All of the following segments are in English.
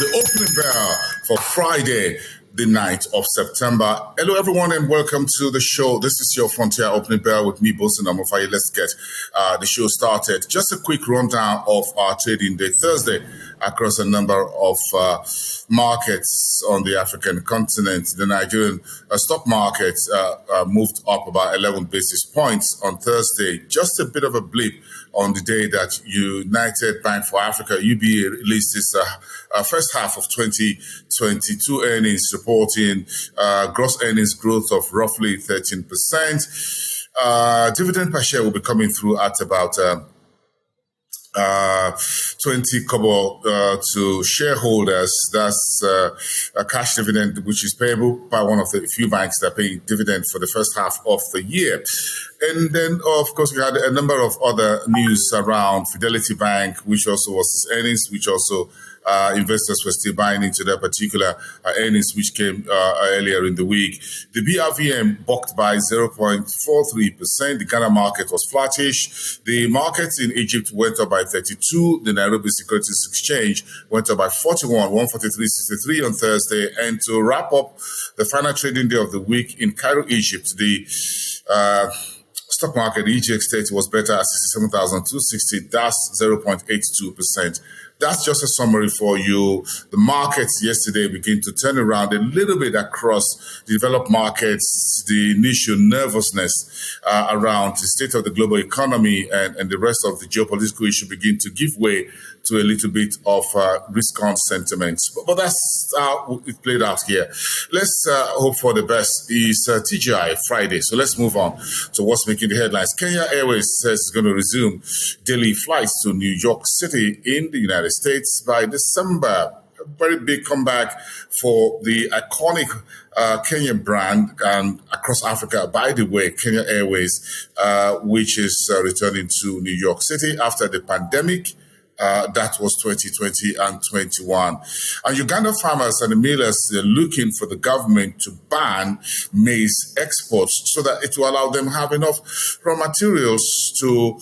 the opening bell for Friday, the 9th of September. Hello, everyone, and welcome to the show. This is your Frontier Opening Bell with me, Bosun Amofaye. Let's get the show started. Just a quick rundown of our trading day Thursday across a number of markets on the African continent. The Nigerian stock market moved up about 11 basis points on Thursday. Just a bit of a blip on the day that United Bank for Africa, UBA, released its first half of 2022 earnings, reporting gross earnings growth of roughly 13%. Dividend per share will be coming through at about 20 kobo to shareholders. That's a cash dividend which is payable by one of the few banks that pay dividend for the first half of the year. And then, of course, we had a number of other news around Fidelity Bank, which also was its earnings, which also investors were still buying into their particular earnings, which came earlier in the week. The BRVM bucked by 0.43%. The Ghana market was flattish. The markets in Egypt went up by 32. The Nairobi Securities Exchange went up by 41, 143.63 on Thursday. And to wrap up the final trading day of the week in Cairo, Egypt, the stock market, the EGX30 was better at 67,260. That's 0.82%. That's just a summary for you. The markets yesterday began to turn around a little bit across the developed markets. The initial nervousness around the state of the global economy and the rest of the geopolitical issue begin to give way to a little bit of risk-on sentiments. But that's how it played out here. Let's hope for the best. It's TGI Friday, so let's move on to what's making the headlines. Kenya Airways says it's going to resume daily flights to New York City in the United States by December. A very big comeback for the iconic Kenyan brand and across Africa. By the way, Kenya Airways, which is returning to New York City after the pandemic. That was 2020 and 21. And Uganda farmers and the millers are looking for the government to ban maize exports so that it will allow them to have enough raw materials to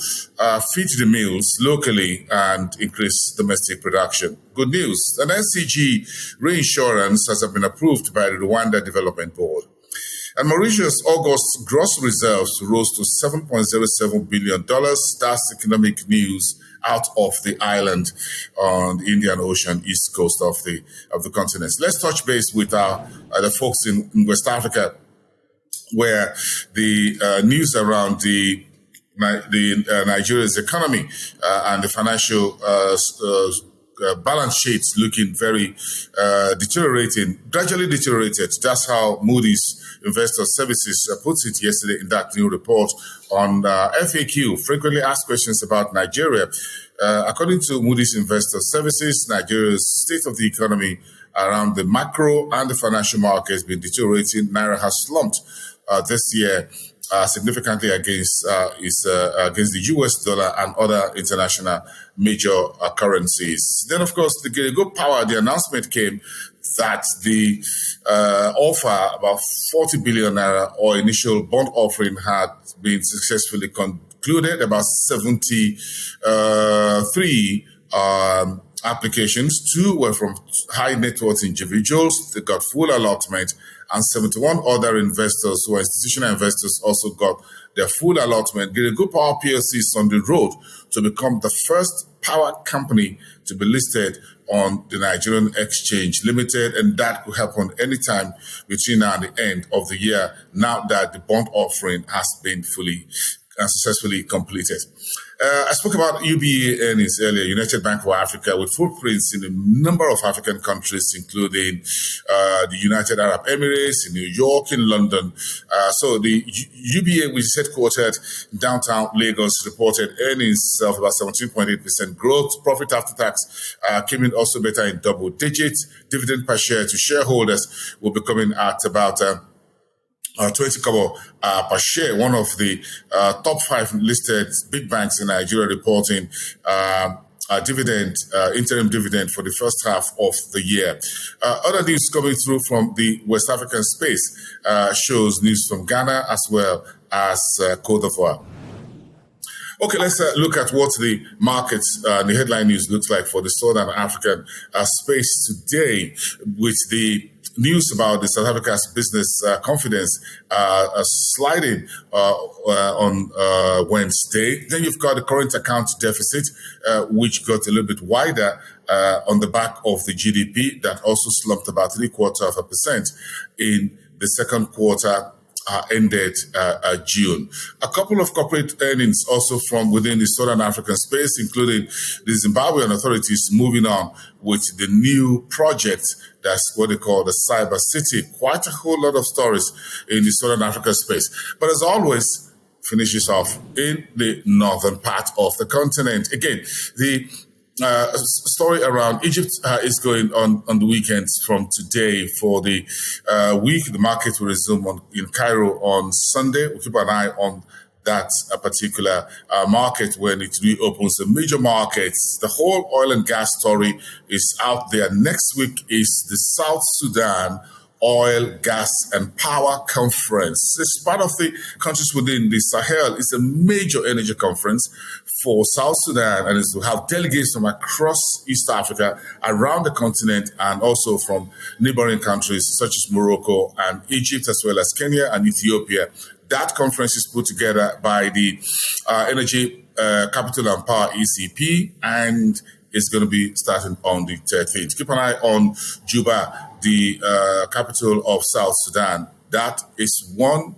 feed the mills locally and increase domestic production. Good news. An NCG reinsurance has been approved by the Rwanda Development Board. And Mauritius' August gross reserves rose to $7.07 billion. That's economic news out of the island on the Indian Ocean, east coast of the continent. Let's touch base with the folks in West Africa, where the news around the Nigeria's economy and the financial balance sheets looking very gradually deteriorated. That's how Moody's Investor Services puts it yesterday in that new report on FAQ, frequently asked questions about Nigeria. According to Moody's Investor Services, Nigeria's state of the economy around the macro and the financial market has been deteriorating. Naira has slumped this year significantly against the US dollar and other international major currencies. Then, of course, the Gerego Power, the announcement came that the offer, about 40 billion naira or initial bond offering, had been successfully concluded. About 73 applications. 2 were from high net worth individuals. They got full allotment, and 71 other investors who are institutional investors also got their full allotment. Gerego Power PLC is on the road to become the first power company to be listed on the Nigerian Exchange Limited, and that could happen anytime between now and the end of the year, now that the bond offering has been fully and successfully completed. I spoke about UBA earnings earlier, United Bank for Africa, with footprints in a number of African countries, including the United Arab Emirates, in New York, in London. So the UBA, which is headquartered in downtown Lagos, reported earnings of about 17.8% growth. Profit after tax came in also better in double digits. Dividend per share to shareholders will be coming at about 20 kobo per share. One of the top 5 listed big banks in Nigeria reporting interim dividend for the first half of the year. Other news coming through from the West African space shows news from Ghana as well as Cote d'Ivoire. Okay, let's look at what the markets, the headline news looks like for the Southern African space today, with the news about the South Africa's business confidence sliding on Wednesday. Then you've got the current account deficit, which got a little bit wider on the back of the GDP that also slumped about 0.75% in the second quarter ended June. A couple of corporate earnings also from within the Southern African space, including the Zimbabwean authorities moving on with the new project. That's what they call the Cyber City. Quite a whole lot of stories in the Southern African space. But as always, finishes off in the northern part of the continent. Again, the story around Egypt is going on the weekends from today for the week. The market will resume in Cairo on Sunday. We'll keep an eye on that particular market when it reopens. The major markets, the whole oil and gas story is out there. Next week is the South Sudan Oil, Gas and Power Conference. It's part of the countries within the Sahel. It's a major energy conference for South Sudan, and it's to have delegates from across East Africa, around the continent, and also from neighboring countries such as Morocco and Egypt, as well as Kenya and Ethiopia. That conference is put together by the Energy, Capital and Power ECP, and it's going to be starting on the 13th. Keep an eye on Juba, the capital of South Sudan. That is one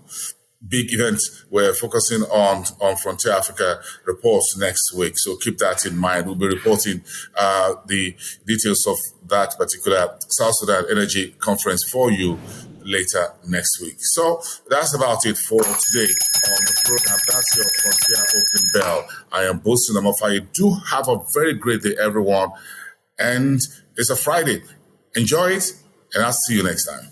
big event we're focusing on Frontier Africa reports next week. So keep that in mind. We'll be reporting the details of that particular South Sudan Energy Conference for you later next week. So that's about it for today on the program. That's your Frontier Open Bell. I am Bosun Amofaye. Do have a very great day, everyone. And it's a Friday. Enjoy it, and I'll see you next time.